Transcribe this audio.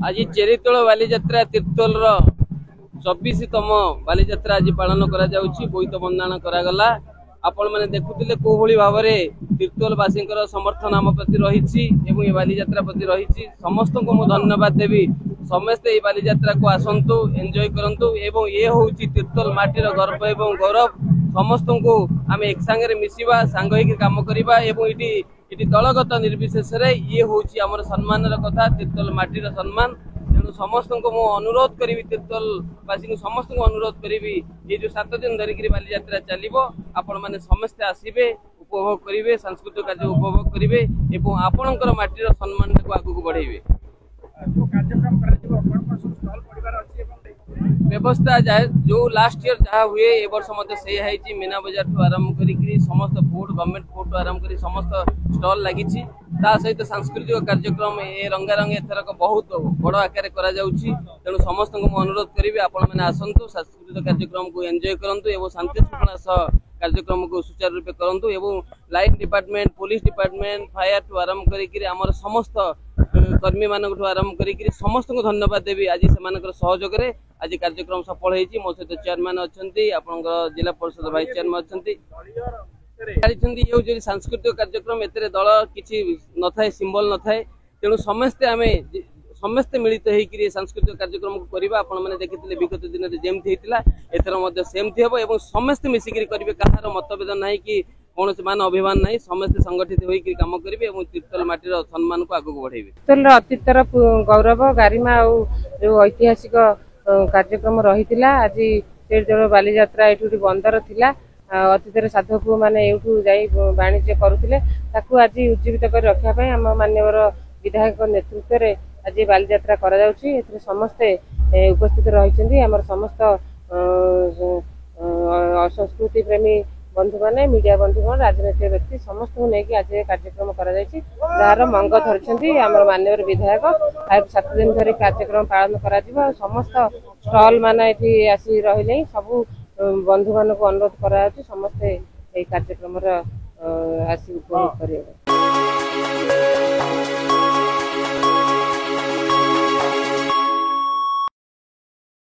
आज चेरीतोल बालीजात्रा तीर्तोल 24तम बालीजात्रा आज पालन करा बोईत बंदाण करागला। आपण मैंने देखुले को भाव में तीर्तोलवासी समर्थन आम प्रति रही बालीजात्रा प्रति रही समस्त को धन्यवाद देवी। समस्ते ये बालीजात्रा को आसतु एंजॉय करंतु एवं ये हूँ तीर्तोल माटीर गर्व एवं गौरव। समस्त को आम एक सांगे मिसिबा सांग काम करवा ये दलगत निर्विशेष ये हूँ आमर सम्मान कथा तीर्तोल माटीर सम्मान। तेणु समस्त को मु अनुरोध करी तीर्तोलवासी समस्त को अनुरोध करी ये जो 7 दिन धरिक बालीजात्रा चलो आपण मैंने समस्ते आसबे उपभोग करेंगे सांस्कृतिक कार्य उपभोग करेंगे और आपणकर माटीर सम्मान को आगू बढ़ेबे। व्यवस्था जो लास्ट ईयर जहाँ हुए ए वर्ष से मीना बजार ठू आरंभ कर समस्त फूड गवर्नमेंट फूड आरंभ कर समस्त स्टल लगी सहित सांस्कृतिक कार्यक्रम ए रंगारंग एथरक बहुत बड़ आकार करा तेणु समस्त को अनुरोध करी आपण मैंने आसतु सांस्कृतिक कार्यक्रम को एंजॉय करूँ और शांति श्रृंखला कार्यक्रम को सुचारू रूपे करूँ और line department police department fire ठू आरंभ कर समस्त कर्मी मान आरंभ कर समस्त को धन्यवाद देवी। आज से सहयोग आज कार्यक्रम सफल होती मो सहित चेयरमैन अच्छा जिला परिषद भाइस चेयरमैन अच्छा ये सांस्कृतिक कार्यक्रम एते दल किसी न था सिंबल न था तेणु समस्ते आम समस्ते मिलित होकर सांस्कृतिक कार्यक्रम को करवा। आपण मैंने देखिए विगत दिन में जमती होता एथर सेमती हम और समस्ते मिसिक करेंगे कहार मतभेद ना कि कौन से मान अभिमान ना समस्ते संगठित होकर काम करेंगे और तीर्तोल माटीर सम्मान को आगे बढ़ेबे। तीर्तोल अतीतर गौरव गारिमा जो ऐतिहासिक कार्यक्रम रही आज चेरीतोल बालीजात्रा ये बंदर थिला अतीत साधक मैंने यूँ जा वाणिज्य करुले आज उज्जीवित कर रखापी आम माननीय विधायक नेतृत्व में आज बालीजात्रा करा समस्ते उपस्थित रही आम समस्त संस्कृति प्रेमी बंधु मैंने मीडिया बंधु राजनैतिक व्यक्ति समस्त को लेकिन आज कार्यक्रम जार मंग धरी आम माननीय विधायक 7 दिन धरी कार्यक्रम पालन करा समस्त स्टल मान ये आसी रही सबू बंधु मान को अनुरोध करा समस्ते कार्यक्रम आसी उपभोग करेंगे।